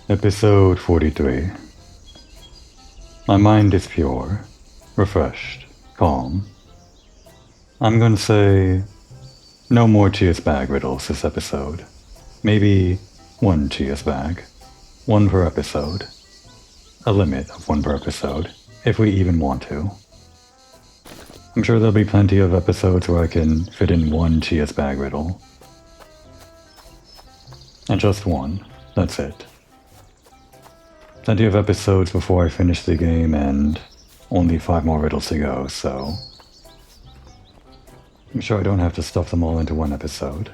Episode 43. My mind is pure, refreshed, calm. I'm gonna say no more Chia's bag riddles this episode. Maybe one Chia's bag. One per episode. A limit of one per episode, if we even want to. I'm sure there'll be plenty of episodes where I can fit in one Chia's bag riddle. And just one. That's it. Plenty of episodes before I finish the game and only 5 more riddles to go, so I'm sure I don't have to stuff them all into one episode.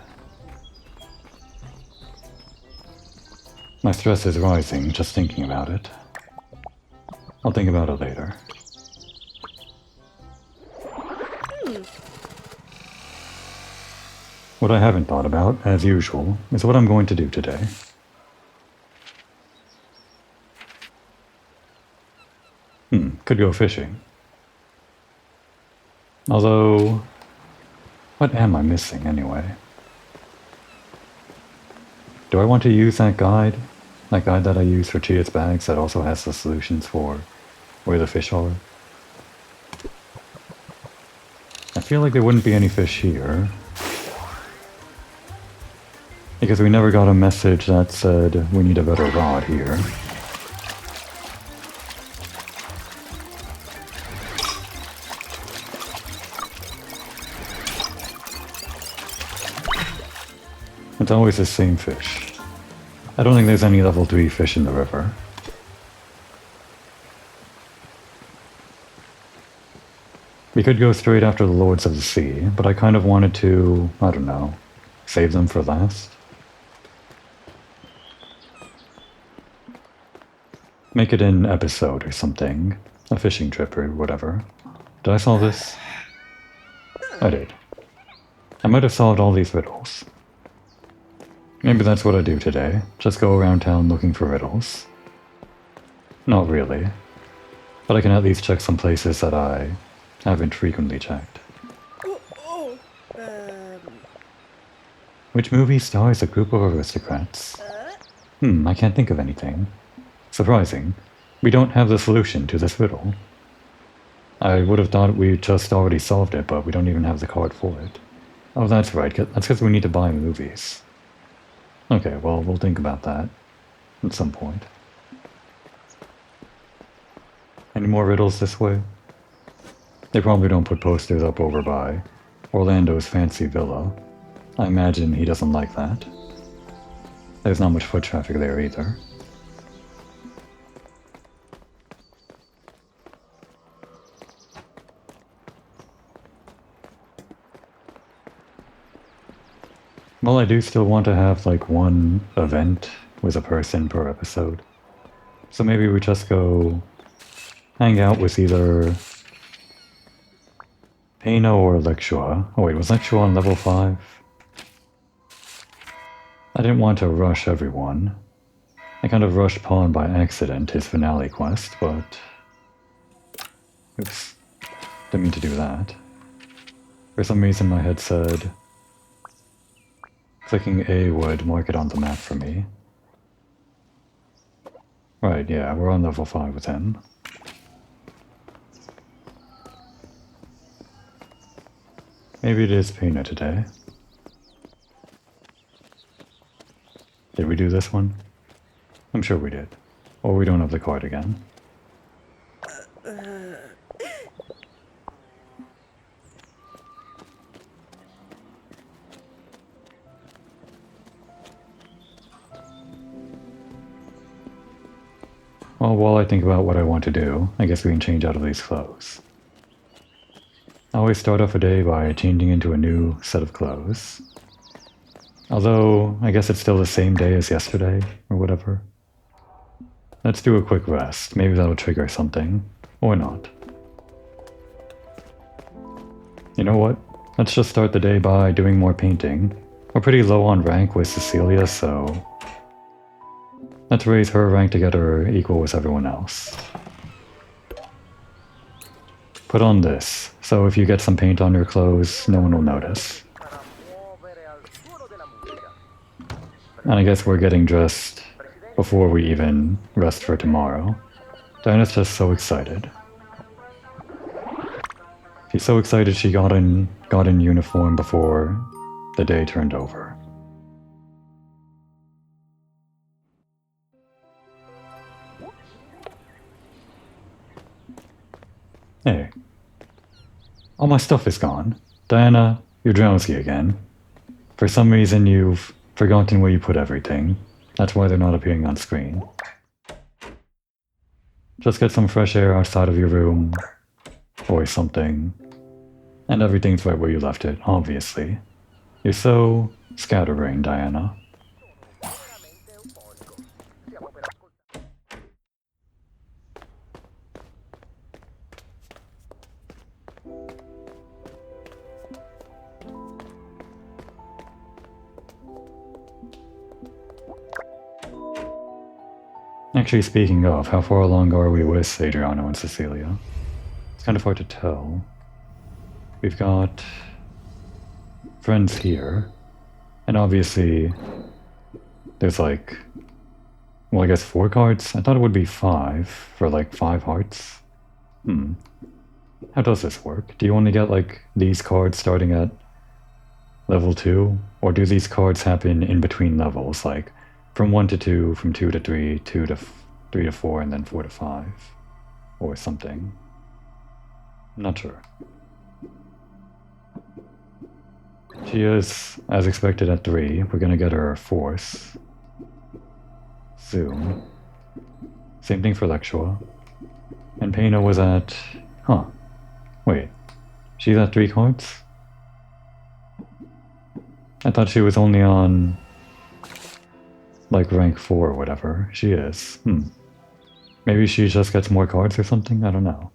My stress is rising just thinking about it. I'll think about it later. What I haven't thought about, as usual, is what I'm going to do today. Could go fishing. Although, what am I missing anyway? Do I want to use that guide? That guide that I use for Chia's bags that also has the solutions for where the fish are? I feel like there wouldn't be any fish here. Because we never got a message that said we need a better rod here. It's always the same fish. I don't think there's any level 3 fish in the river. We could go straight after the Lords of the Sea, but I kind of wanted to, I don't know, save them for last. Make it an episode or something. A fishing trip or whatever. Did I solve this? I did. I might have solved all these riddles. Maybe that's what I do today. Just go around town looking for riddles. Not really. But I can at least check some places that I haven't frequently checked. Which movie stars a group of aristocrats? I can't think of anything. Surprising. We don't have the solution to this riddle. I would have thought we just already solved it, but we don't even have the card for it. Oh, that's right. That's because we need to buy movies. Okay, well, we'll think about that at some point. Any more riddles this way? They probably don't put posters up over by Orlando's fancy villa. I imagine he doesn't like that. There's not much foot traffic there either. Well, I do still want to have like one event with a person per episode. So maybe we just go hang out with either Pano or Lexua. Oh wait, was Lexua on level 5? I didn't want to rush everyone. I kind of rushed Pawn by accident, his finale quest, but oops, didn't mean to do that. For some reason my head said clicking A would mark it on the map for me. Right, yeah, we're on level 5 with him. Maybe it is Pina today. Did we do this one? I'm sure we did. Or we don't have the card again. Well, while I think about what I want to do, I guess we can change out of these clothes. I always start off a day by changing into a new set of clothes. Although, I guess it's still the same day as yesterday, or whatever. Let's do a quick rest. Maybe that'll trigger something. Or not. You know what? Let's just start the day by doing more painting. We're pretty low on rank with Cecilia, so let's raise her rank to get her equal with everyone else. Put on this, so if you get some paint on your clothes, no one will notice. And I guess we're getting dressed before we even rest for tomorrow. Diana's just so excited. She's so excited she got in uniform before the day turned over. Hey. All my stuff is gone. Diana, you're drowsy again. For some reason you've forgotten where you put everything. That's why they're not appearing on screen. Just get some fresh air outside of your room, or something. And everything's right where you left it, obviously. You're so scatterbrained, Diana. Actually, speaking of, how far along are we with Adriano and Cecilia? It's kind of hard to tell. We've got friends here, and obviously there's like, well, I guess 4 cards? I thought it would be 5 for like 5 hearts. How does this work? Do you only get like these cards starting at level 2? Or do these cards happen in between levels, like from 1 to 2, from 2 to 3, 2 to 3 to 4, and then 4 to 5? Or something. I'm not sure. She is, as expected, at 3. We're gonna get her Force. Zoom. Same thing for Lexua. And Pena was at... Huh. Wait. She's at 3 cards? I thought she was only on... like rank 4 or whatever. She is. Maybe she just gets more cards or something? I don't know.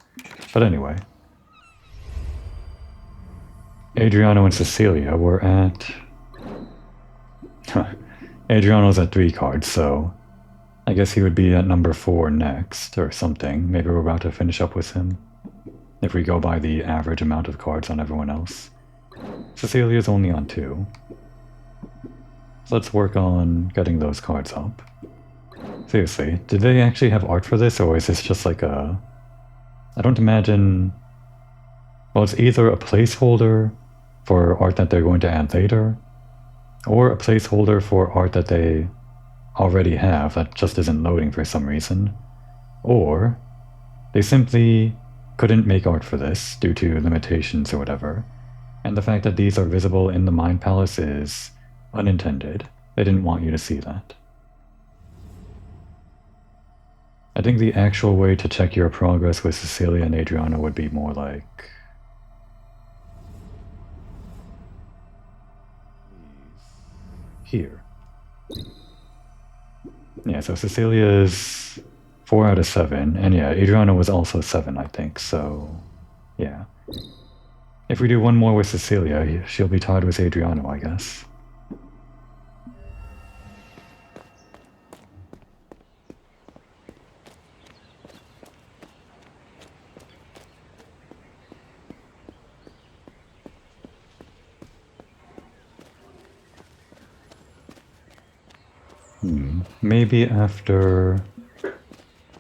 But anyway. Adriano and Cecilia were at... Adriano's at 3 cards, so... I guess he would be at number 4 next, or something. Maybe we're about to finish up with him. If we go by the average amount of cards on everyone else. Cecilia's only on 2. So let's work on getting those cards up. Seriously, did they actually have art for this, or is this just like a... I don't imagine... Well, it's either a placeholder for art that they're going to add later, or a placeholder for art that they already have that just isn't loading for some reason. Or they simply couldn't make art for this due to limitations or whatever, and the fact that these are visible in the Mind Palace is unintended. They didn't want you to see that. I think the actual way to check your progress with Cecilia and Adriano would be more like... here. Yeah, so Cecilia is 4 out of 7, and yeah, Adriano was also 7, I think, so yeah. If we do one more with Cecilia, she'll be tied with Adriano, I guess. Maybe after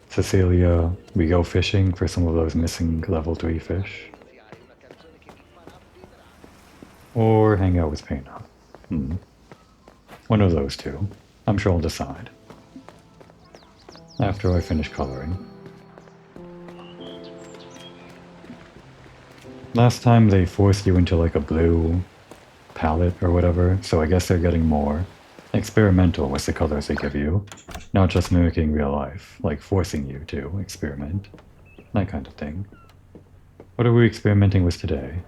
Cecilia, we go fishing for some of those missing level 3 fish. Or hang out with Pena. One of those two. I'm sure I'll decide. After I finish coloring. Last time they forced you into like a blue palette or whatever, so I guess they're getting more experimental with the colors they give you, not just mimicking real life, like forcing you to experiment, that kind of thing. What are we experimenting with today?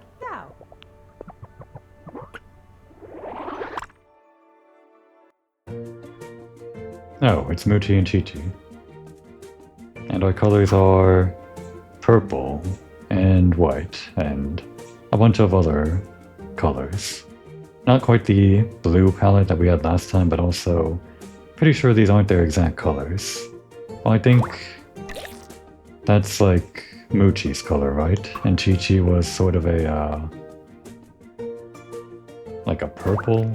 Oh, it's Muchi and Chi-Chi. And our colors are purple and white and a bunch of other colors. Not quite the blue palette that we had last time, but also pretty sure these aren't their exact colors. Well, I think that's like Muchi's color, right? And Chi-Chi was sort of a, like a purple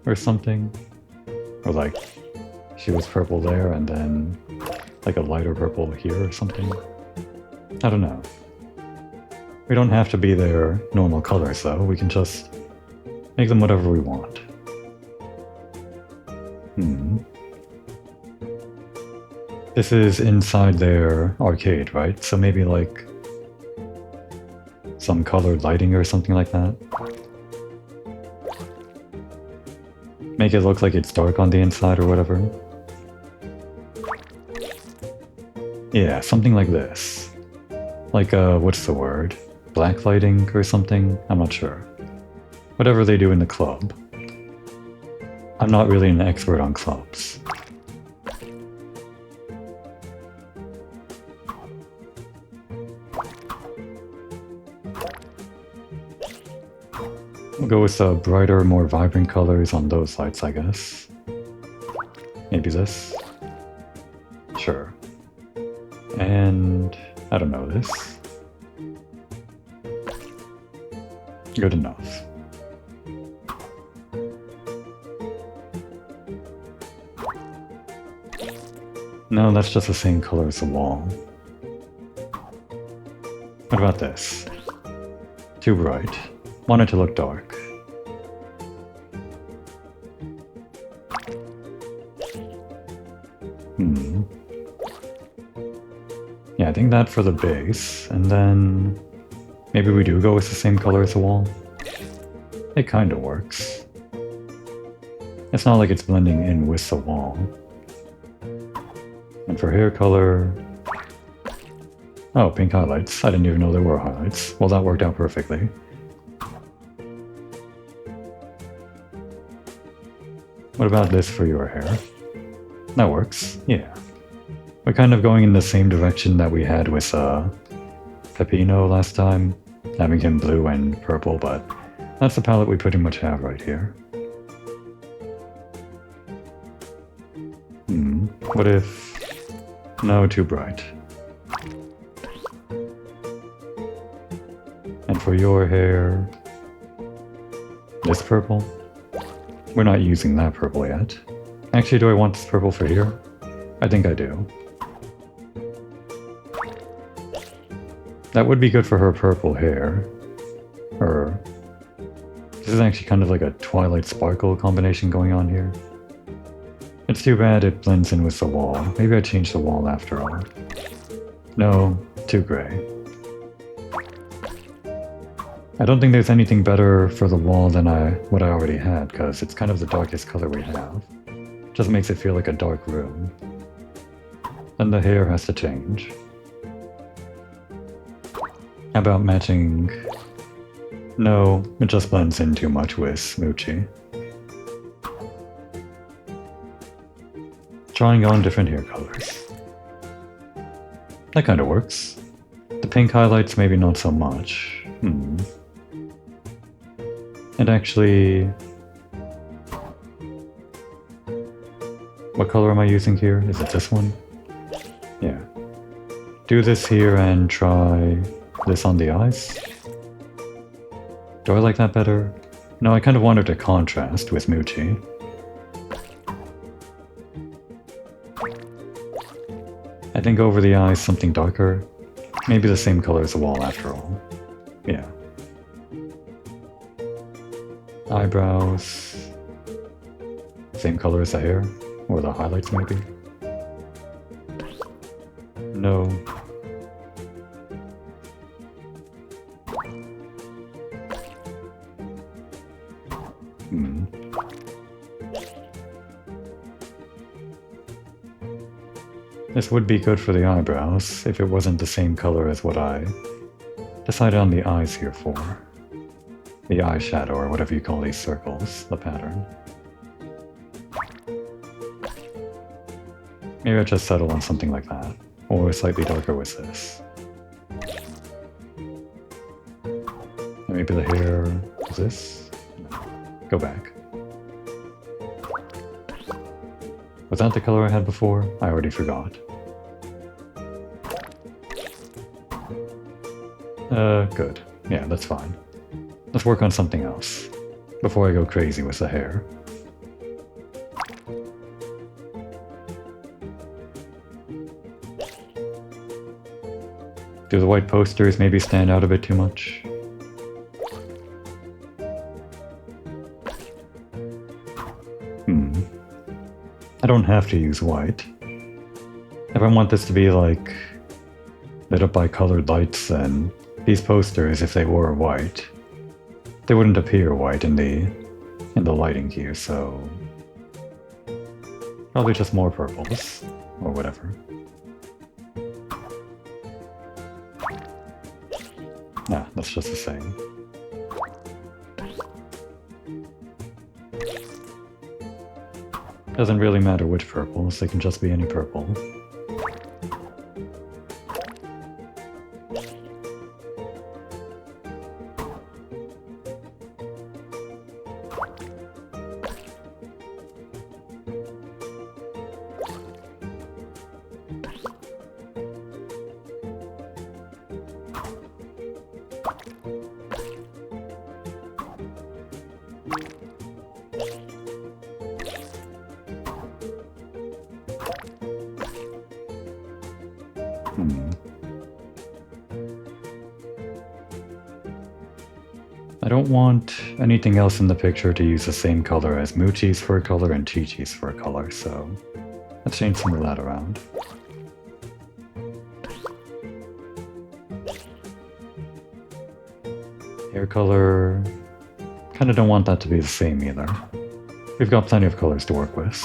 or something? Or like she was purple there and then like a lighter purple here or something. I don't know. We don't have to be their normal colors though, we can just make them whatever we want. This is inside their arcade, right? So maybe like some colored lighting or something like that. Make it look like it's dark on the inside or whatever. Yeah, something like this. Like, what's the word? Black lighting or something? I'm not sure. Whatever they do in the club. I'm not really an expert on clubs. We'll go with brighter, more vibrant colors on those lights, I guess. Maybe this. Sure. And I don't know this. Good enough. No, that's just the same color as the wall. What about this? Too bright. Want it to look dark. Yeah, I think that for the base, and then maybe we do go with the same color as the wall. It kinda works. It's not like it's blending in with the wall. And for hair color... Oh, pink highlights. I didn't even know there were highlights. Well, that worked out perfectly. What about this for your hair? That works, yeah. We're kind of going in the same direction that we had with Peppino last time, having him blue and purple, but that's the palette we pretty much have right here. What if... No, too bright. And for your hair... This purple? We're not using that purple yet. Actually, do I want this purple for here? I think I do. That would be good for her purple hair. This is actually kind of like a Twilight Sparkle combination going on here. It's too bad it blends in with the wall. Maybe I change the wall after all. No, too gray. I don't think there's anything better for the wall than what I already had, because it's kind of the darkest color we have. Just makes it feel like a dark room. Then the hair has to change. How about matching... No, it just blends in too much with Smoochie. Trying on different hair colors. That kinda works. The pink highlights maybe not so much. And actually... What color am I using here? Is it this one? Yeah. Do this here and try this on the eyes. Do I like that better? No, I kind of wanted to contrast with Moochie. I think over the eyes something darker. Maybe the same color as the wall after all. Yeah. Eyebrows... Same color as the hair? Or the highlights maybe? No. This would be good for the eyebrows, if it wasn't the same color as what I decided on the eyes here for. The eyeshadow, or whatever you call these circles, the pattern. Maybe I just settle on something like that, or slightly darker with this. And maybe the hair is this? No. Go back. Was that the color I had before? I already forgot. Good. Yeah, that's fine. Let's work on something else, before I go crazy with the hair. Do the white posters maybe stand out a bit too much? I don't have to use white. If I want this to be like lit up by colored lights, then these posters, if they were white, they wouldn't appear white in the lighting here, so probably just more purples or whatever. Nah, that's just the same. Doesn't really matter which purples, they can just be any purple. I don't want anything else in the picture to use the same color as Moochie's fur color and Chi-Chi's fur color, so let's change some of that around. Hair color, kinda don't want that to be the same either. We've got plenty of colors to work with.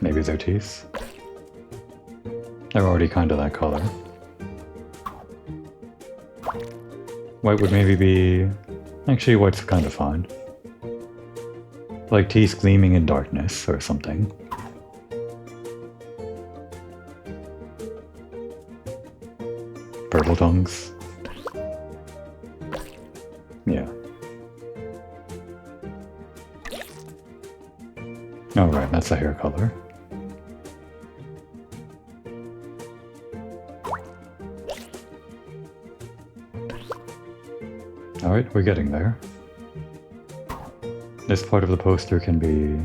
Maybe their teeth. They're already kind of that color. White would maybe be... Actually, white's kind of fine. Like teeth gleaming in darkness or something. Purple tongues. Yeah. Alright, that's the hair color. Alright, we're getting there. This part of the poster can be...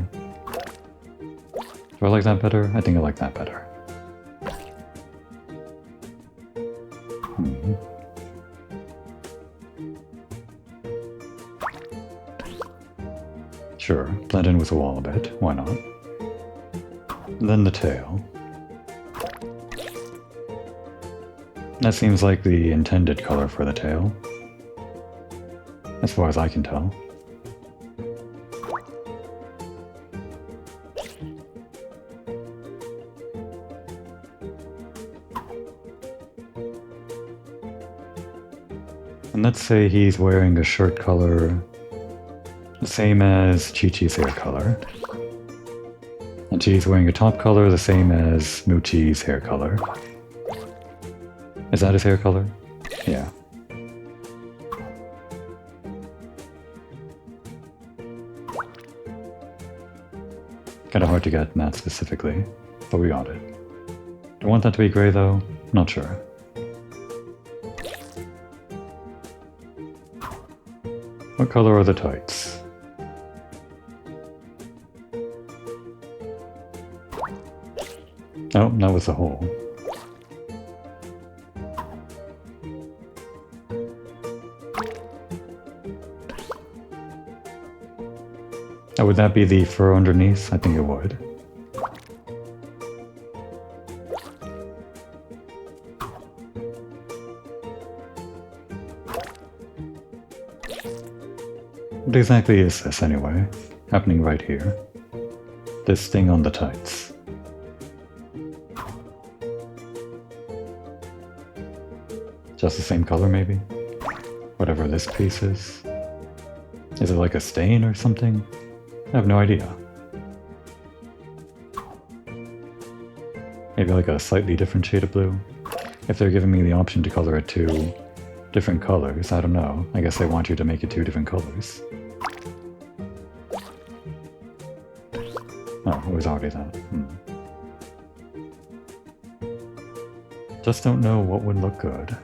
Do I like that better? I think I like that better. Sure, blend in with the wall a bit, why not? And then the tail. That seems like the intended color for the tail. As far as I can tell. And let's say he's wearing a shirt color the same as Chi-Chi's hair color. And she's wearing a top color the same as Moochie's hair color. Is that his hair color? Yeah. Kinda hard to get that specifically, but we got it. Do I want that to be gray though? Not sure. What color are the tights? Oh, that was the hole. Oh, would that be the fur underneath? I think it would. What exactly is this anyway? Happening right here. This thing on the tights. Just the same color maybe? Whatever this piece is. Is it like a stain or something? I have no idea. Maybe like a slightly different shade of blue? If they're giving me the option to color it two different colors, I don't know. I guess they want you to make it two different colors. Oh, it was already that. Just don't know what would look good.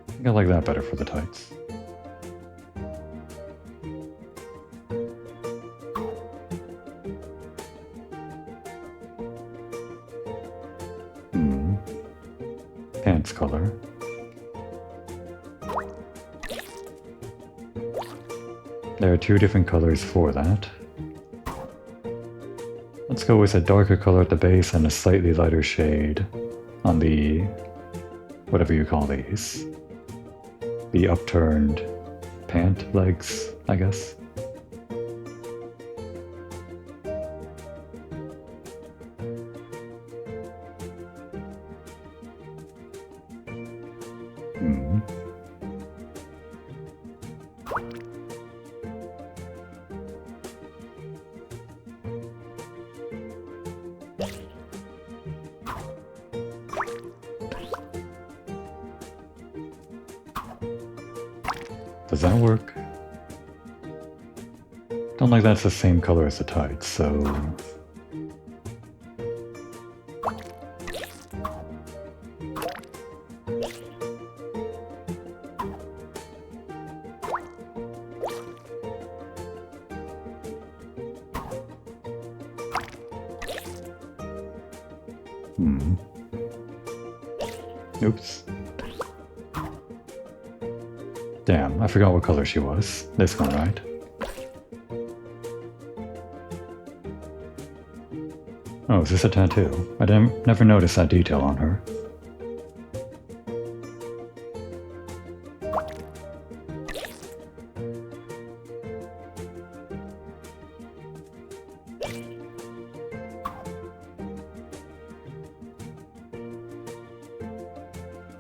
I think I like that better for the tights. Pants color. There are two different colors for that. Let's go with a darker color at the base and a slightly lighter shade on the... whatever you call these. The upturned pant legs, I guess. Does that work? Don't like that's the same color as the tights, so... Oops. Damn, I forgot what color she was. This one, right? Oh, is this a tattoo? I never noticed that detail on her.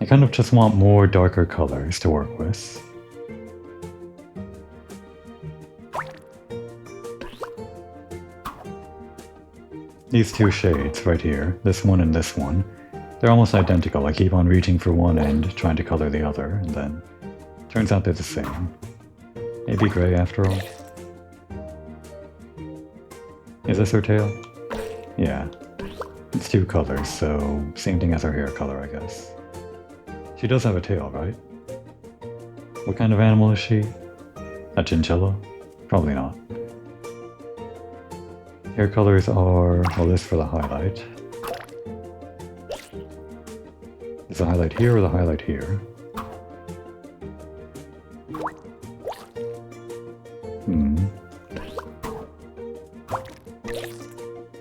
I kind of just want more darker colors to work with. These two shades right here, this one and this one, they're almost identical. I keep on reaching for one end, trying to color the other, and then turns out they're the same. Maybe gray after all. Is this her tail? Yeah. It's two colors, so same thing as her hair color, I guess. She does have a tail, right? What kind of animal is she? A chinchilla? Probably not. Hair colors are... well, this for the highlight. Is the highlight here or the highlight here?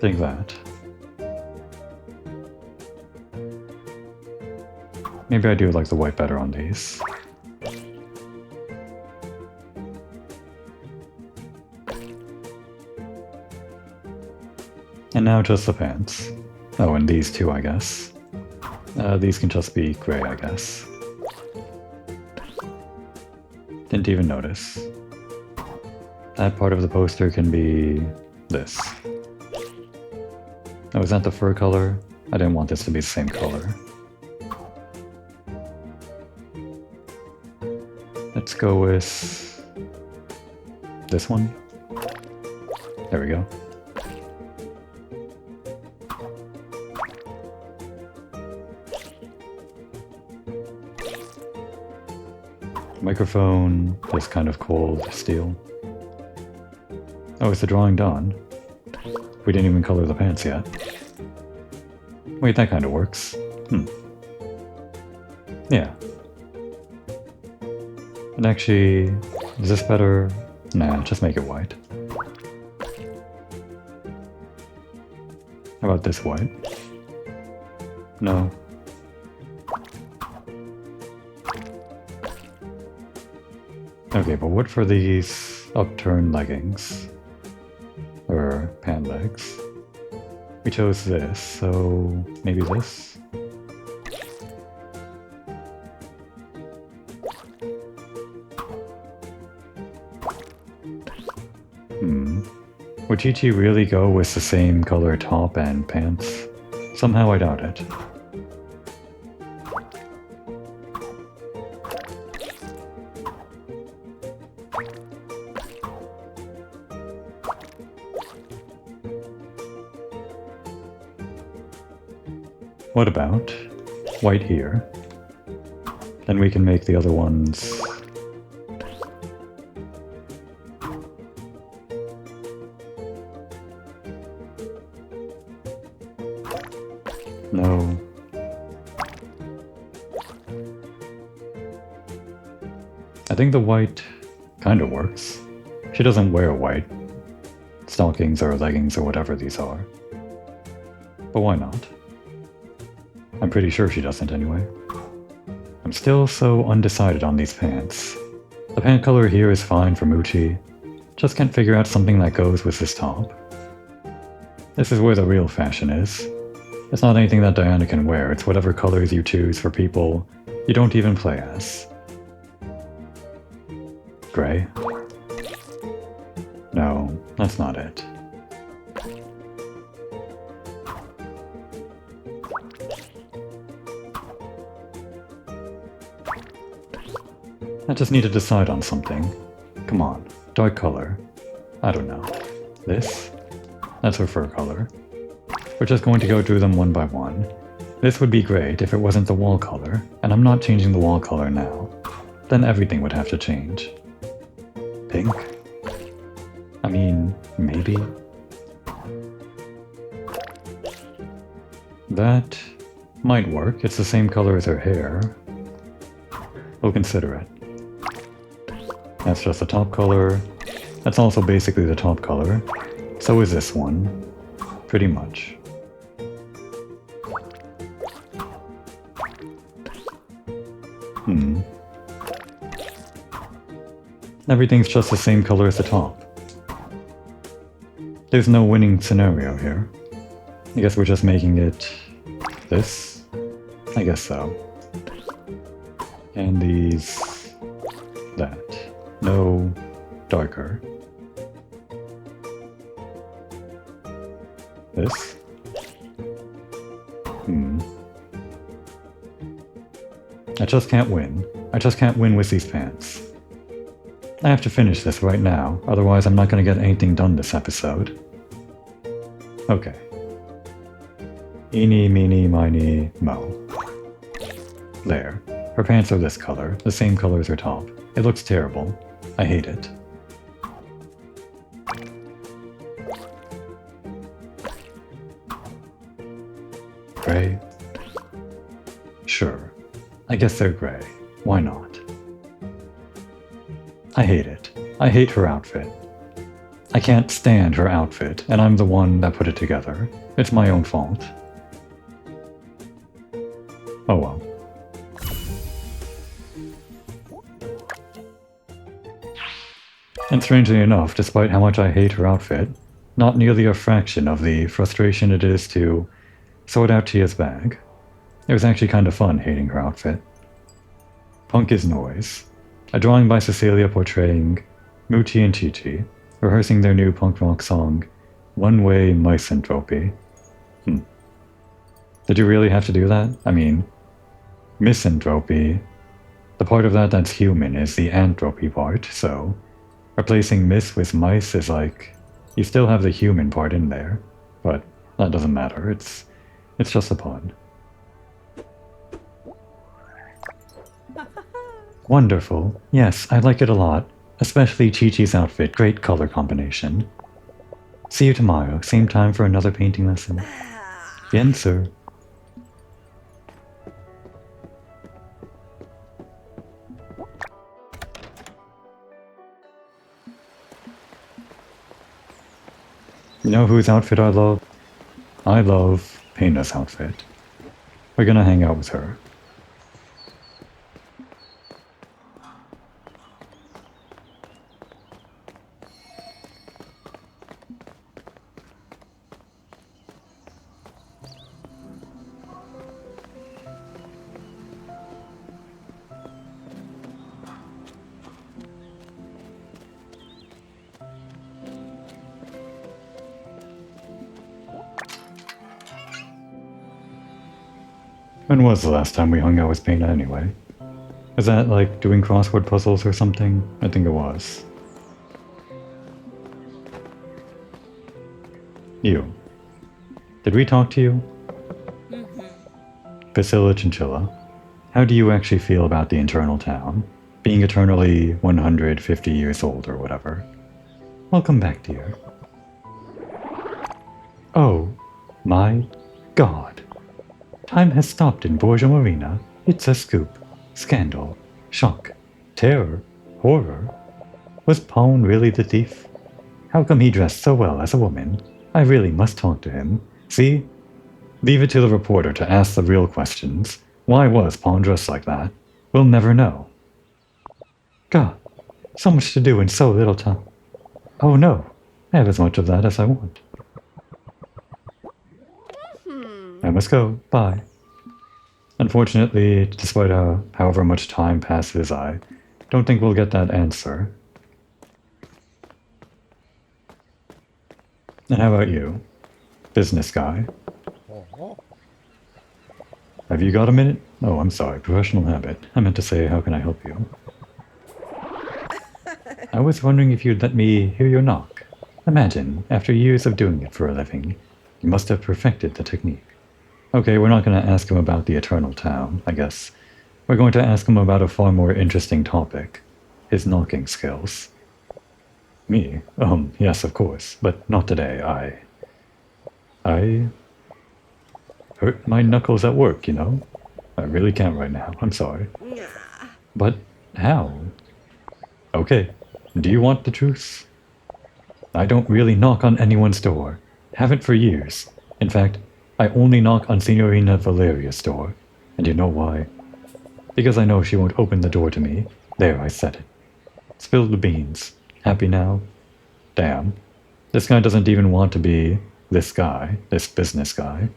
Think that. Maybe I do like the white better on these. And now just the pants. Oh, and these two, I guess. These can just be gray, I guess. Didn't even notice. That part of the poster can be this. Oh, is that the fur color? I didn't want this to be the same color. Let's go with this one. There we go. Microphone is kind of cold steel. Oh, is the drawing done? We didn't even color the pants yet. Wait, that kind of works. Yeah. And actually, is this better? Nah, just make it white. How about this white? No. Okay, but what for these upturned leggings? Or pant legs? We chose this, so maybe this? Would Chi-Chi really go with the same color top and pants? Somehow I doubt it. What about white here? Then we can make the other ones... No. I think the white kind of works. She doesn't wear white stockings or leggings or whatever these are. But why not? I'm pretty sure she doesn't anyway. I'm still so undecided on these pants. The pant color here is fine for Moochie. Just can't figure out something that goes with this top. This is where the real fashion is. It's not anything that Diana can wear, it's whatever colors you choose for people you don't even play as. Gray? No, that's not it. I just need to decide on something. Come on, dark color. I don't know. This? That's her fur color. We're just going to go through them one by one. This would be great if it wasn't the wall color, and I'm not changing the wall color now. Then everything would have to change. Pink? I mean, maybe? That might work. It's the same color as her hair. We'll consider it. That's just the top color. That's also basically the top color. So is this one. Pretty much. Everything's just the same color as the top. There's no winning scenario here. I guess we're just making it this? I guess so. And these... that. No darker. This? I just can't win. I just can't win with these pants. I have to finish this right now, otherwise I'm not going to get anything done this episode. Okay. Eeny, meeny, miny, mo. There. Her pants are this color, the same color as her top. It looks terrible. I hate it. Gray? Sure. I guess they're gray. Why not? I hate it. I hate her outfit. I can't stand her outfit, and I'm the one that put it together. It's my own fault. Oh well. And strangely enough, despite how much I hate her outfit, not nearly a fraction of the frustration it is to sort out Tia's bag. It was actually kind of fun hating her outfit. Punk is Noise. A drawing by Cecilia portraying Moochie and Chi-Chi, rehearsing their new punk rock song, One Way Misanthropy. Did you really have to do that? I mean, misanthropy, the part of that that's human is the anthropy part, so replacing mis with mice is like, you still have the human part in there, but that doesn't matter, it's just a pun. Wonderful. Yes, I like it a lot. Especially Chi-Chi's outfit. Great color combination. See you tomorrow. Same time for another painting lesson. Bien, sir. You know whose outfit I love? I love Pena's outfit. We're gonna hang out with her. When was the last time we hung out with Pena anyway? Was that like doing crossword puzzles or something? I think it was. You. Did we talk to you? Basila Chinchilla, how do you actually feel about the eternal town? Being eternally 150 years old or whatever. Welcome back, dear. Oh, my God. Time has stopped in Borgia Marina. It's a scoop. Scandal. Shock. Terror. Horror. Was Pawn really the thief? How come he dressed so well as a woman? I really must talk to him. See? Leave it to the reporter to ask the real questions. Why was Pawn dressed like that? We'll never know. God, so much to do in so little time. Oh no, I have as much of that as I want. I must go. Bye. Unfortunately, despite however much time passes, I don't think we'll get that answer. And how about you? Business guy? Have you got a minute? Oh, I'm sorry. Professional habit. I meant to say, how can I help you? I was wondering if you'd let me hear your knock. Imagine, after years of doing it for a living, you must have perfected the technique. Okay, we're not going to ask him about the eternal town, I guess. We're going to ask him about a far more interesting topic. His knocking skills. Me? Yes, of course. But not today. I hurt my knuckles at work, you know? I really can't right now. I'm sorry. But how? Okay. Do you want the truth? I don't really knock on anyone's door. Haven't for years. In fact, I only knock on Signorina Valeria's door. And you know why? Because I know she won't open the door to me. There, I said it. Spill the beans. Happy now? Damn. This guy doesn't even want to be this guy, this business guy.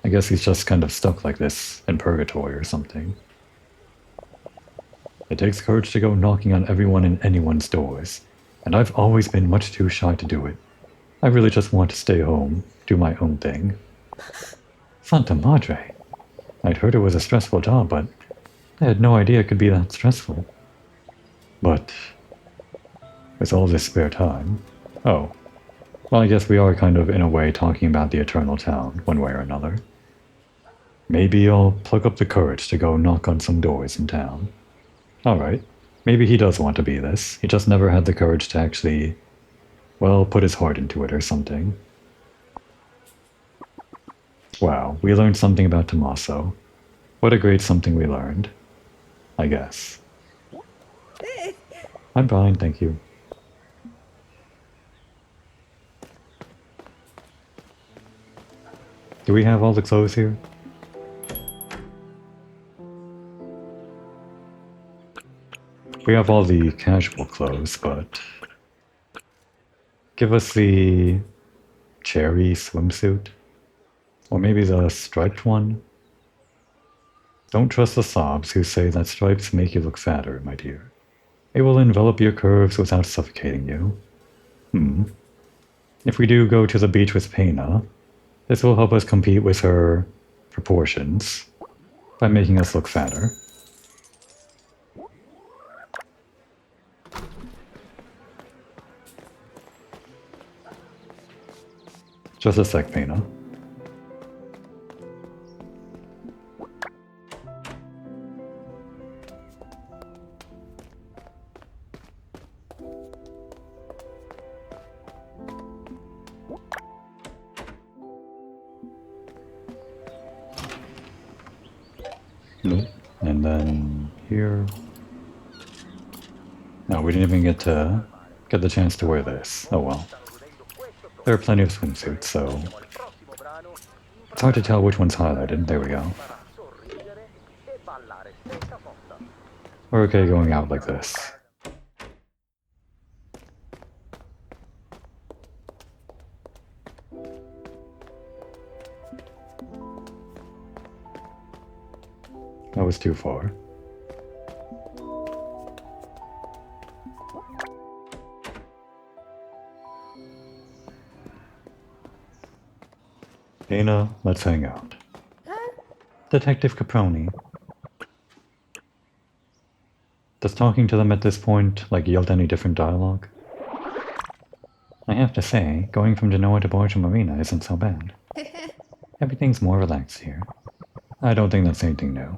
I guess he's just kind of stuck like this in purgatory or something. It takes courage to go knocking on everyone and anyone's doors, and I've always been much too shy to do it. I really just want to stay home, do my own thing. Santa Madre! I'd heard it was a stressful job, but I had no idea it could be that stressful. But with all this spare time... Oh. Well, I guess we are kind of, in a way, talking about the Eternal Town, one way or another. Maybe I'll pluck up the courage to go knock on some doors in town. Alright. Maybe he does want to be this. He just never had the courage to actually, well, put his heart into it or something. Wow, we learned something about Tommaso. What a great something we learned. I guess. I'm fine, thank you. Do we have all the clothes here? We have all the casual clothes, but... Give us the cherry swimsuit. Or maybe the striped one? Don't trust the sobs who say that stripes make you look fatter, my dear. It will envelop your curves without suffocating you. If we do go to the beach with Pena, this will help us compete with her proportions by making us look fatter. Just a sec, Pena. Nope. And then here. No, we didn't even get the chance to wear this. Oh well. There are plenty of swimsuits, so it's hard to tell which one's highlighted. There we go. We're okay going out like this. That was too far. Dana, let's hang out. Detective Caproni. Does talking to them at this point, yield any different dialogue? I have to say, going from Genoa to Borgia Marina isn't so bad. Everything's more relaxed here. I don't think that's anything new.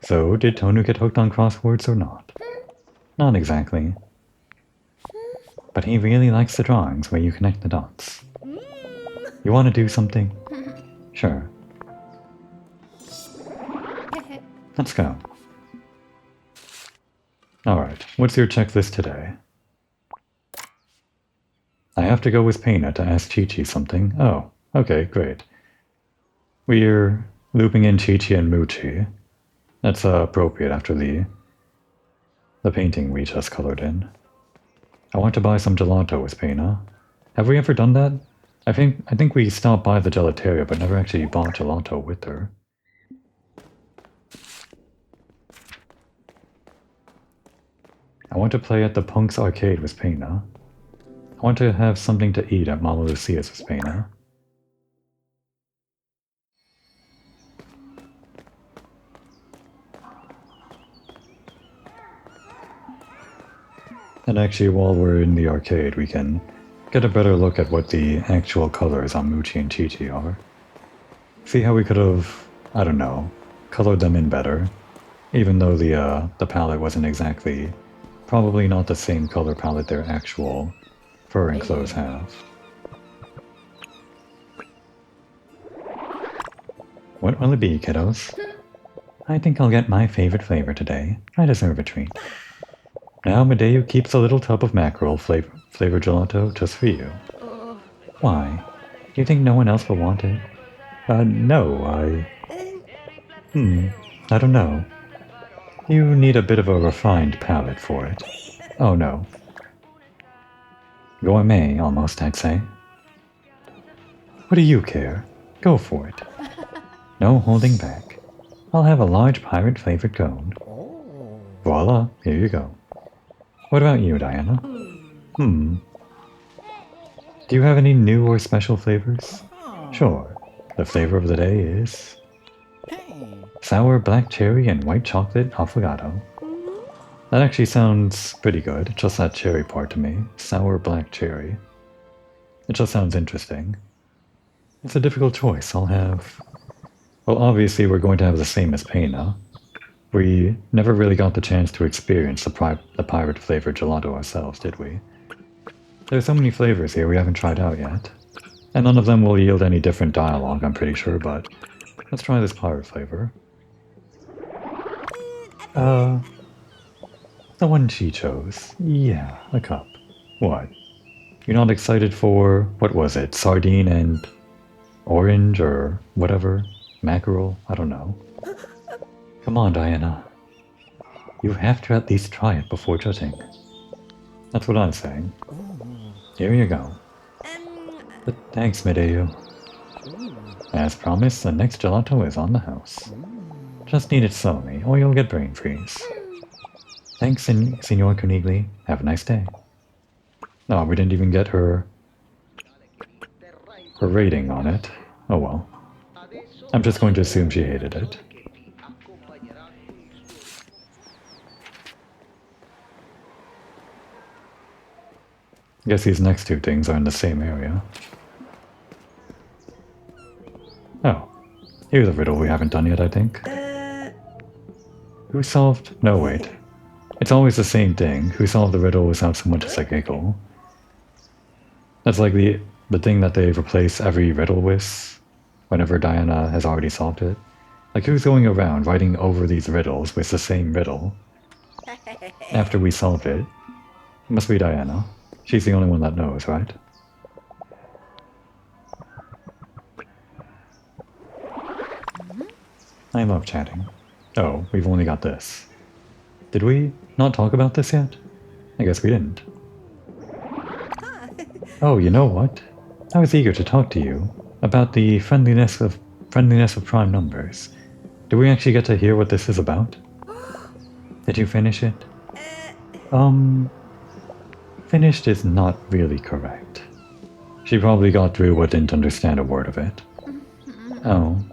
So, did Tonu get hooked on crosswords or not? Not exactly. But he really likes the drawings where you connect the dots. You want to do something? Sure. Let's go. Alright, what's your checklist today? I have to go with Pena to ask Chi-Chi something. Oh, okay, great. We're looping in Chi-Chi and Muchi. That's appropriate after the painting we just colored in. I want to buy some gelato with Pena. Have we ever done that? I think we stopped by the gelateria but never actually bought gelato with her. I want to play at the Punk's arcade with Pena. I want to have something to eat at Mama Lucia's with Pena. And actually, while we're in the arcade, we can get a better look at what the actual colors on Muchi and Chi-Chi are. See how we could have, I don't know, colored them in better. Even though the palette wasn't exactly, probably not the same color palette their actual fur and clothes have. What will it be, kiddos? I think I'll get my favorite flavor today. I deserve a treat. Now Medeo keeps a little tub of mackerel flavor gelato just for you. Why? Do you think no one else will want it? No, I don't know. You need a bit of a refined palate for it. Oh no. Gourmet, almost, I'd say. What do you care? Go for it. No holding back. I'll have a large pirate-flavored cone. Voila, here you go. What about you, Diana? Do you have any new or special flavors? Sure. The flavor of the day is sour black cherry and white chocolate affogato. That actually sounds pretty good, just that cherry part to me. Sour black cherry. It just sounds interesting. It's a difficult choice. I'll have... Well, obviously we're going to have the same as Pena. We never really got the chance to experience the pirate-flavored gelato ourselves, did we? There's so many flavors here we haven't tried out yet. And none of them will yield any different dialogue, I'm pretty sure, but... Let's try this pirate flavor. The one she chose. Yeah, a cup. What? You're not excited for... what was it? Sardine and... orange or whatever? Mackerel? I don't know. Come on, Diana. You have to at least try it before judging. That's what I'm saying. Here you go. But thanks, Medeo. As promised, the next gelato is on the house. Just eat it slowly, or you'll get brain freeze. Thanks, Signor Conigli. Have a nice day. No, we didn't even get her rating on it. Oh well. I'm just going to assume she hated it. I guess these next two things are in the same area. Oh. Here's a riddle we haven't done yet, I think. Who solved... No, wait. It's always the same thing. Who solved the riddle without so much as a giggle? That's like the thing that they replace every riddle with whenever Diana has already solved it. Like, who's going around writing over these riddles with the same riddle after we solved it? It must be Diana. She's the only one that knows, right? I love chatting. Oh, we've only got this. Did we not talk about this yet? I guess we didn't. Oh, you know what? I was eager to talk to you about the friendliness of prime numbers. Did we actually get to hear what this is about? Did you finish it? Finished is not really correct. She probably got through but didn't understand a word of it. Oh.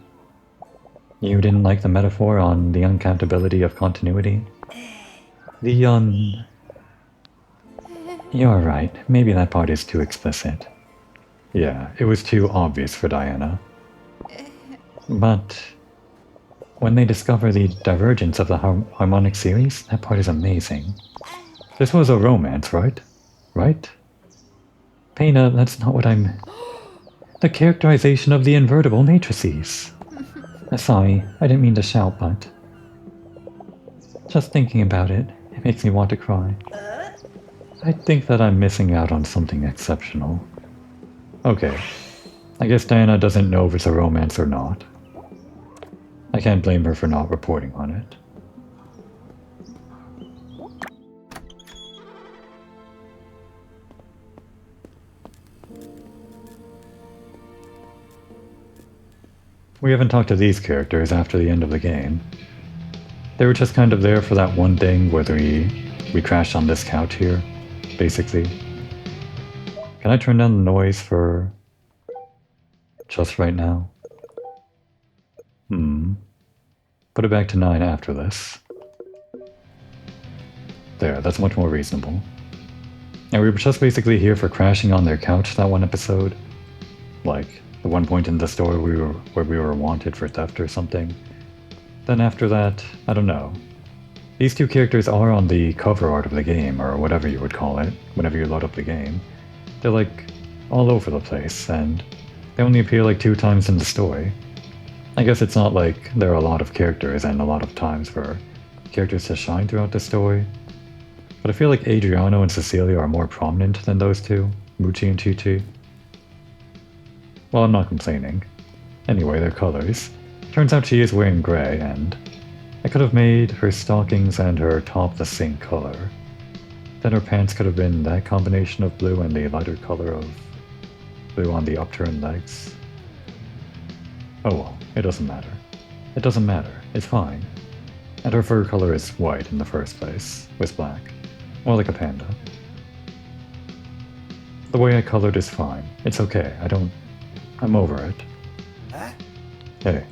You didn't like the metaphor on the uncountability of continuity? You're right. Maybe that part is too explicit. Yeah, it was too obvious for Diana. But when they discover the divergence of the harmonic series, that part is amazing. This was a romance, right? Right? Pena, that's not what I'm... The characterization of the invertible matrices. Sorry, I didn't mean to shout, but... Just thinking about it, it makes me want to cry. I think that I'm missing out on something exceptional. Okay, I guess Diana doesn't know if it's a romance or not. I can't blame her for not reporting on it. We haven't talked to these characters after the end of the game. They were just kind of there for that one thing where we crashed on this couch here, basically. Can I turn down the noise for just right now? Put it back to 9 after this. There, that's much more reasonable. And we were just basically here for crashing on their couch that one episode. Like, the one point in the story where we were wanted for theft or something. Then after that, I don't know. These two characters are on the cover art of the game, or whatever you would call it, whenever you load up the game. They're like, all over the place, and they only appear like 2 times in the story. I guess it's not like there are a lot of characters and a lot of times for characters to shine throughout the story. But I feel like Adriano and Cecilia are more prominent than those two, Muchi and Chi-Chi. Well, I'm not complaining. Anyway, their colors. Turns out she is wearing grey, and I could have made her stockings and her top the same color. Then her pants could have been that combination of blue and the lighter color of blue on the upturned legs. Oh well, it doesn't matter. It doesn't matter, it's fine. And her fur color is white in the first place, with black. More like a panda. The way I colored is fine. It's okay, I'm over it. Hey.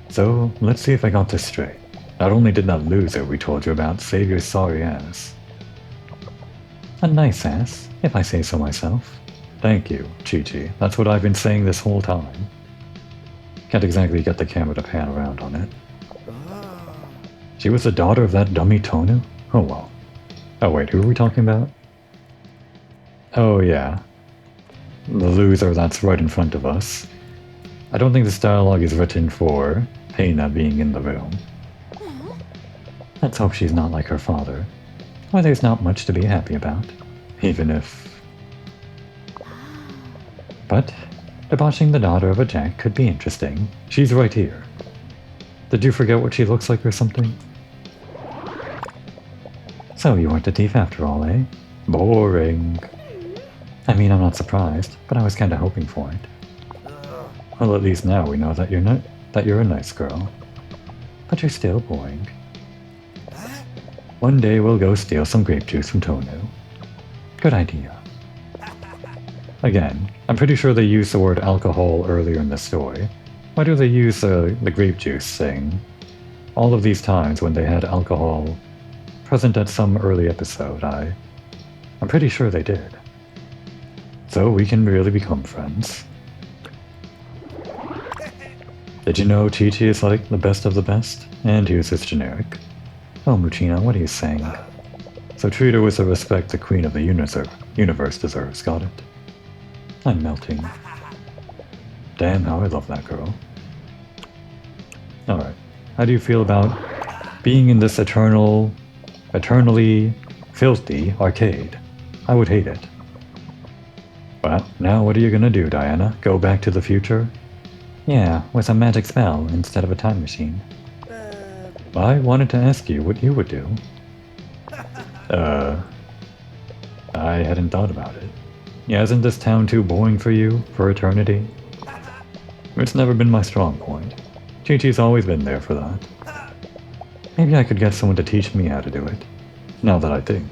So, let's see if I got this straight. Not only did that loser we told you about save your sorry ass. A nice ass, if I say so myself. Thank you, Chi-Chi. That's what I've been saying this whole time. Can't exactly get the camera to pan around on it. She was the daughter of that dummy Tonu? Oh well. Oh wait, who are we talking about? Oh yeah. The loser that's right in front of us. I don't think this dialogue is written for Pena being in the room. Let's hope she's not like her father. Why, there's not much to be happy about. Even if... But debauching the daughter of a Jack could be interesting. She's right here. Did you forget what she looks like or something? So you weren't a thief after all, eh? Boring. I mean, I'm not surprised, but I was kinda hoping for it. Well, at least now we know that you're a nice girl. But you're still boring. One day we'll go steal some grape juice from Tonu. Good idea. Again, I'm pretty sure they used the word alcohol earlier in the story. Why do they use the grape juice thing? All of these times when they had alcohol present at some early episode, I'm pretty sure they did. So we can really become friends. Did you know Chi-Chi is like the best of the best? And he uses generic. Oh, Muchino, what are you saying? So treat her with the respect the queen of the universe deserves, got it? I'm melting. Damn, how I love that girl. Alright, how do you feel about being in this eternally filthy arcade? I would hate it. Well, now what are you gonna do, Diana? Go back to the future? Yeah, with a magic spell instead of a time machine. I wanted to ask you what you would do. I hadn't thought about it. Yeah, isn't this town too boring for you, for eternity? It's never been my strong point. Chi-Chi's always been there for that. Maybe I could get someone to teach me how to do it. Now that I think.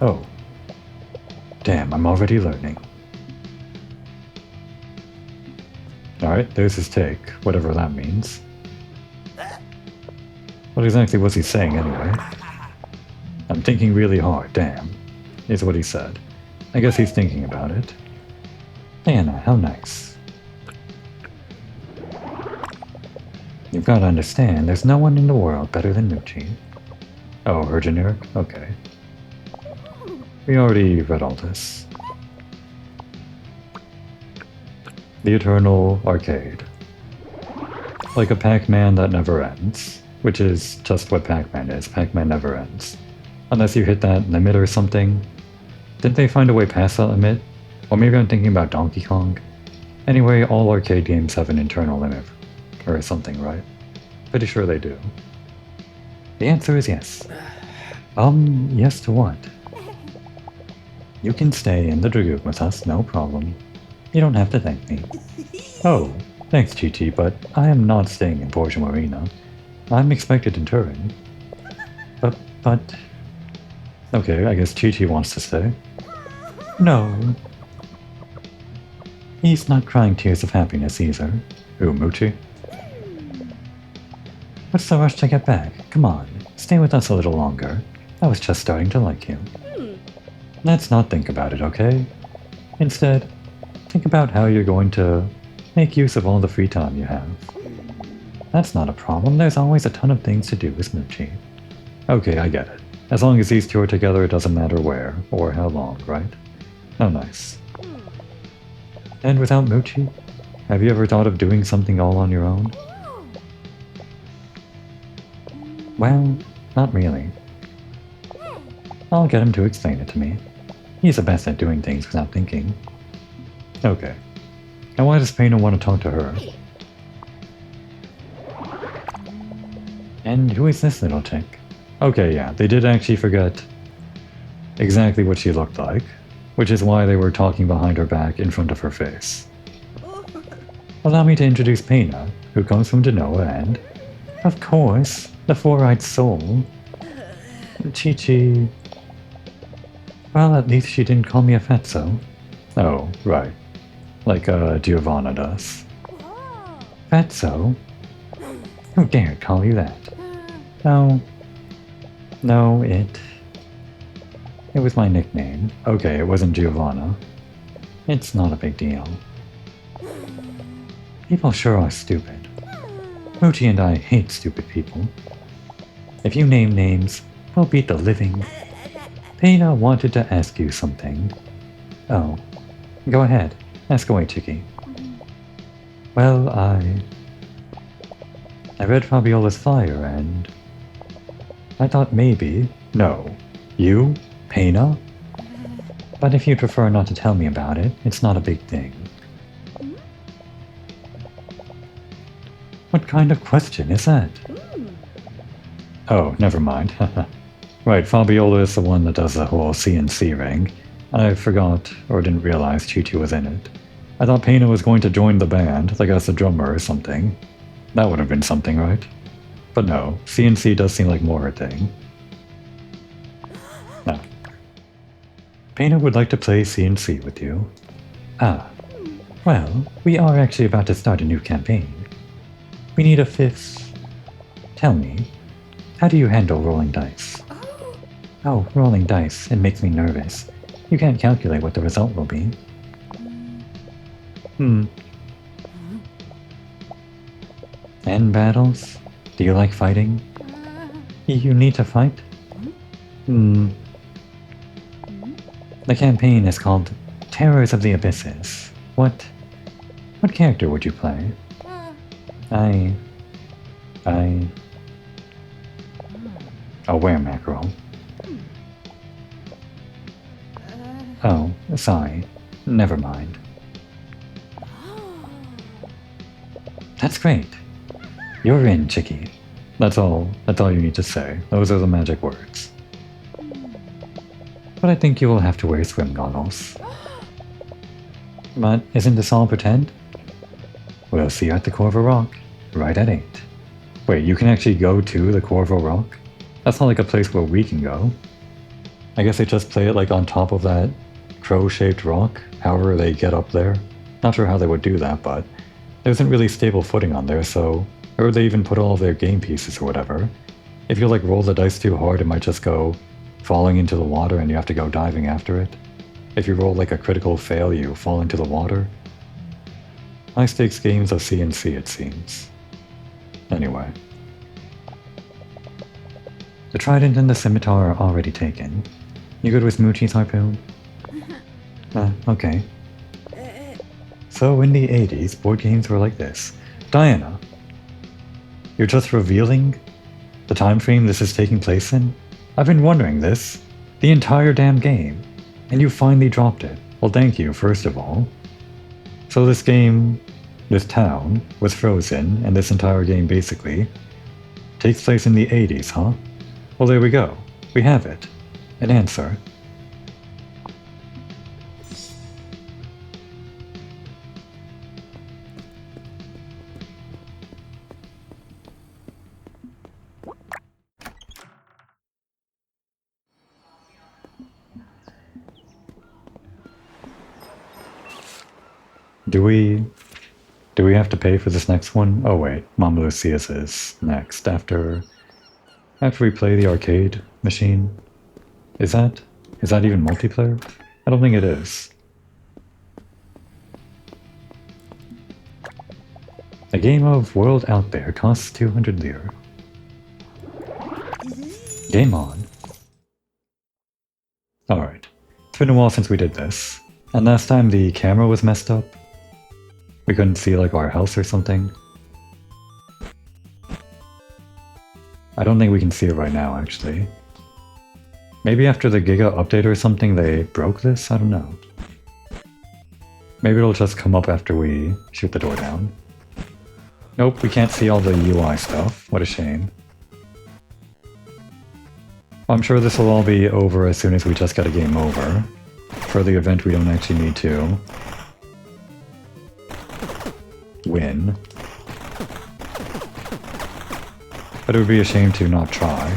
Oh. Damn, I'm already learning. Alright, there's his take, whatever that means. What exactly was he saying anyway? I'm thinking really hard, damn. is what he said. I guess he's thinking about it. Diana, how nice. You've got to understand, there's no one in the world better than Nucci. Oh, her generic? Okay. We already read all this. The Eternal Arcade. Like a Pac-Man that never ends. Which is just what Pac-Man is. Pac-Man never ends. Unless you hit that limit or something. Didn't they find a way past that limit? Or maybe I'm thinking about Donkey Kong? Anyway, all arcade games have an internal limit. Or something, right? Pretty sure they do. The answer is yes. Yes to what? You can stay in the Dragoon with us, no problem. You don't have to thank me. Oh, thanks Chi-Chi, but I am not staying in Porsche Marina. I'm expected in Turin. But... Okay, I guess Chi-Chi wants to stay. No. He's not crying tears of happiness either. Who, Muchi? What's the rush to get back? Come on, stay with us a little longer. I was just starting to like you. Let's not think about it, okay? Instead, think about how you're going to make use of all the free time you have. That's not a problem, there's always a ton of things to do with Muchi. Okay, I get it. As long as these two are together, it doesn't matter where, or how long, right? Oh, nice. And without Muchi, have you ever thought of doing something all on your own? Well, not really. I'll get him to explain it to me. He's the best at doing things without thinking. Okay. And why does Pena want to talk to her? And who is this little chick? Okay, yeah, they did actually forget exactly what she looked like, which is why they were talking behind her back in front of her face. Allow me to introduce Pena, who comes from Genoa, and, of course, the four-eyed soul. Chi-Chi. Well, at least she didn't call me a fatso. Oh, right. Like, Giovanna does. Fatso? Who dared call you that? No, it was my nickname. Okay, it wasn't Giovanna. It's not a big deal. People sure are stupid. Muchi and I hate stupid people. If you name names, we'll beat the living. Pena wanted to ask you something. Oh, go ahead. Ask away, Chicky. Well, I read Fabiola's flyer and I thought maybe... No. You? Pena? But if you'd prefer not to tell me about it, it's not a big thing. What kind of question is that? Oh, never mind. Right, Fabiola is the one that does the whole CNC ring. I forgot, or didn't realize Chi-Chi was in it. I thought Pena was going to join the band, like as a drummer or something. That would have been something, right? But no, CNC does seem like more her thing. No. Pena would like to play CNC with you. Ah. Well, we are actually about to start a new campaign. We need a fifth. Tell me, how do you handle rolling dice? Oh, rolling dice. It makes me nervous. You can't calculate what the result will be. And battles? Do you like fighting? You need to fight? The campaign is called Terrors of the Abysses. What character would you play? Oh, where mackerel? Oh, sorry. Never mind. That's great. You're in, Chicky. That's all you need to say. Those are the magic words. But I think you will have to wear swim goggles. But isn't this all pretend? We'll see you at the Corvo Rock, right at 8. Wait, you can actually go to the Corvo Rock? That's not like a place where we can go. I guess they just play it like on top of that crow-shaped rock, however they get up there. Not sure how they would do that, but there isn't really stable footing on there, so where would they even put all their game pieces or whatever? If you like roll the dice too hard, it might just go falling into the water and you have to go diving after it. If you roll like a critical fail, you fall into the water. High stakes games of CNC, it seems. Anyway. The trident and the scimitar are already taken. You good with Moochie's harpoon? Okay. So in the 80s, board games were like this. Diana, you're just revealing the time frame this is taking place in? I've been wondering this the entire damn game, and you finally dropped it. Well, thank you, first of all. So this game, this town, was frozen, and this entire game basically takes place in the 80s, huh? Well, there we go. We have it. An answer. Do we have to pay for this next one? Oh wait, Mama Lucia's is next after we play the arcade machine. Is that even multiplayer? I don't think it is. A game of World Out There costs 200 lire. Game on. Alright. It's been a while since we did this. And last time the camera was messed up. We couldn't see like our house or something. I don't think we can see it right now, actually. Maybe after the Giga update or something they broke this? I don't know. Maybe it'll just come up after we shoot the door down. Nope, we can't see all the UI stuff. What a shame. I'm sure this will all be over as soon as we just get a game over. For the event we don't actually need to win. But it would be a shame to not try.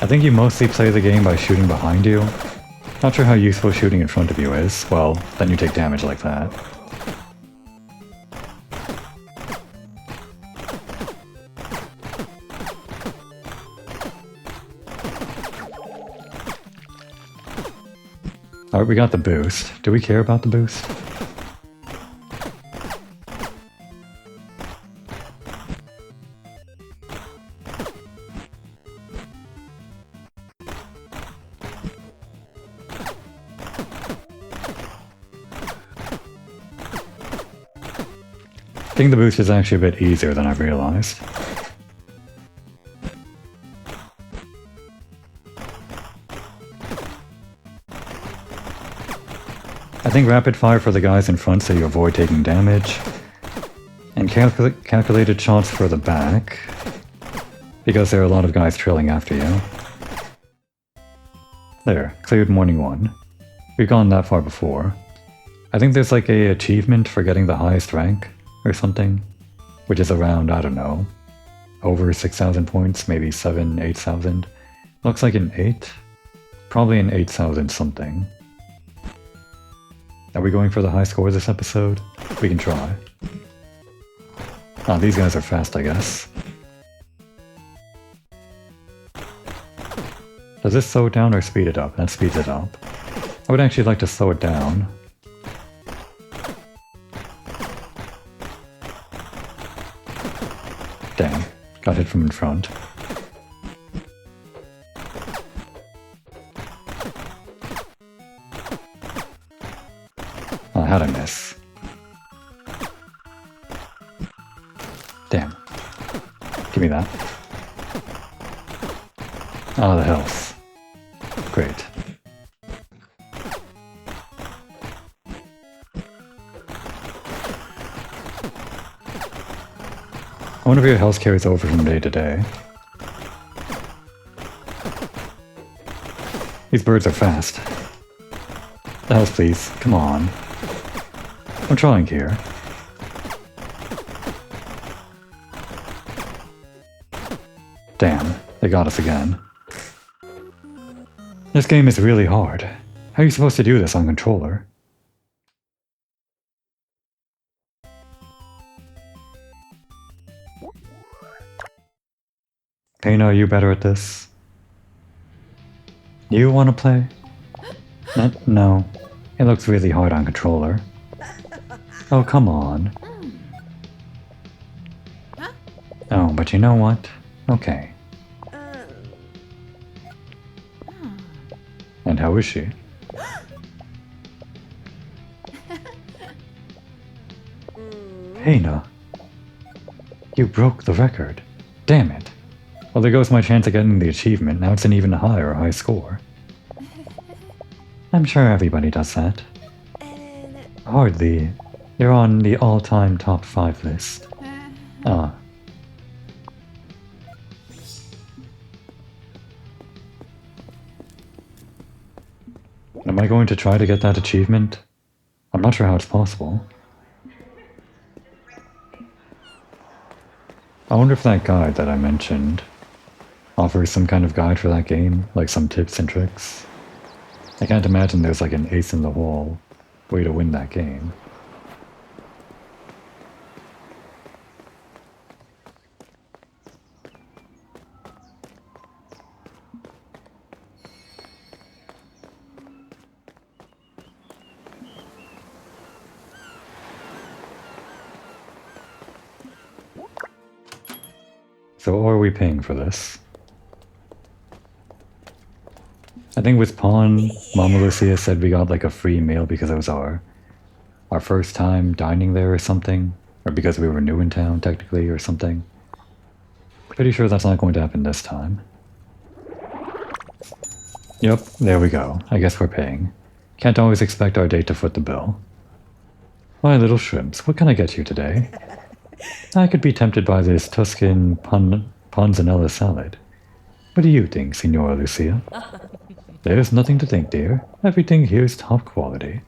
I think you mostly play the game by shooting behind you. Not sure how useful shooting in front of you is. Well, then you take damage like that. Alright, we got the boost. Do we care about the boost? I think the boost is actually a bit easier than I realized. I think rapid fire for the guys in front so you avoid taking damage. And calculated shots for the back. Because there are a lot of guys trailing after you. There, cleared morning 1. We've gone that far before. I think there's like a achievement for getting the highest rank or something. Which is around, I don't know, over 6,000 points, maybe 7,000, 8,000. Looks like an 8. Probably an 8,000 something. Are we going for the high score this episode? We can try. Ah, these guys are fast, I guess. Does this slow it down or speed it up? That speeds it up. I would actually like to slow it down. Dang, got hit from in front. Oh, how'd I miss? Damn. Give me that. Ah, the health. Great. I wonder if your health carries over from day to day. These birds are fast. The health, please. Come on. I'm trying here. Damn, they got us again. This game is really hard. How are you supposed to do this on controller? Pena, are you better at this? You want to play? No. It looks really hard on controller. Oh, come on. Oh, but you know what? Okay. And how is she? Pena. You broke the record. Damn it. Well, there goes my chance of getting the achievement. Now it's an even higher high score. I'm sure everybody does that. Hardly. You're on the all-time top 5 list. Ah. Am I going to try to get that achievement? I'm not sure how it's possible. I wonder if that guide that I mentioned offers some kind of guide for that game, like some tips and tricks. I can't imagine there's like an ace in the hole way to win that game. So are we paying for this? I think with Pawn, Mama Lucia said we got like a free meal because it was our first time dining there or something. Or because we were new in town, technically, or something. Pretty sure that's not going to happen this time. Yep, there we go. I guess we're paying. Can't always expect our date to foot the bill. My little shrimps, what can I get you today? I could be tempted by this Tuscan panzanella salad. What do you think, Signora Lucia? There's nothing to think, dear. Everything here is top quality.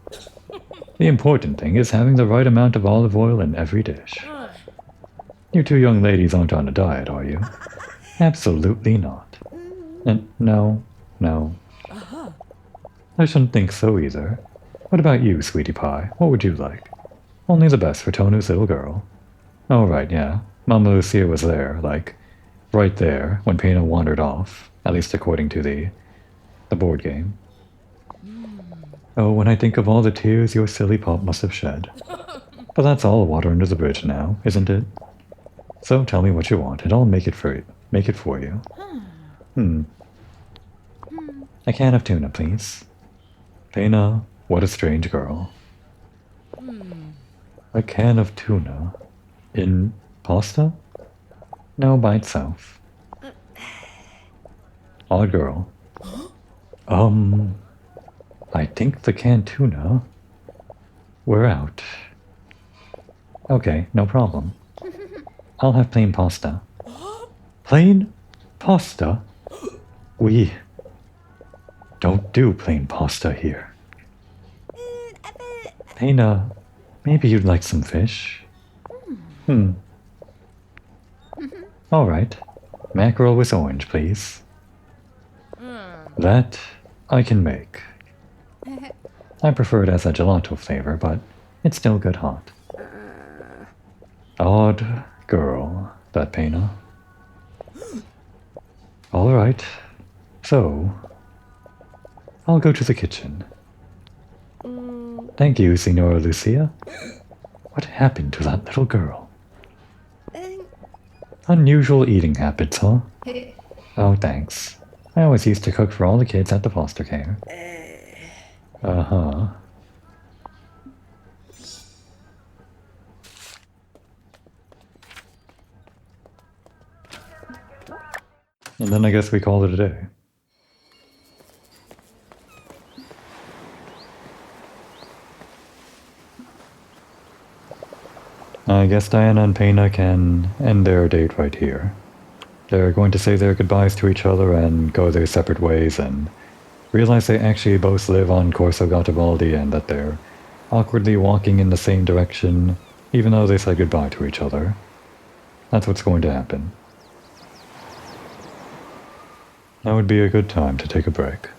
The important thing is having the right amount of olive oil in every dish. You two young ladies aren't on a diet, are you? Absolutely not. And no. I shouldn't think so either. What about you, sweetie pie? What would you like? Only the best for Tonu's little girl. Oh, right, yeah. Mama Lucia was there, like, right there, when Pena wandered off, at least according to the board game. Oh, when I think of all the tears your silly pop must have shed. But that's all water under the bridge now, isn't it? So tell me what you want, and I'll make it for you. A can of tuna, please. Pena, what a strange girl. A can of tuna. In pasta? No, by itself. Odd girl. I think the canned tuna. We're out. Okay, no problem. I'll have plain pasta. Plain pasta? We don't do plain pasta here. Pena, maybe you'd like some fish? Alright. Mackerel with orange, please. That I can make. I prefer it as a gelato flavor, but it's still good hot. Odd girl, that Pena. Alright. So, I'll go to the kitchen. Thank you, Signora Lucia. What happened to that little girl? Unusual eating habits, huh? Oh, thanks. I always used to cook for all the kids at the foster care. Uh-huh. And then I guess we call it a day. I guess Diana and Pena can end their date right here. They're going to say their goodbyes to each other and go their separate ways and realize they actually both live on Corso Garibaldi and that they're awkwardly walking in the same direction even though they said goodbye to each other. That's what's going to happen. Now would be a good time to take a break.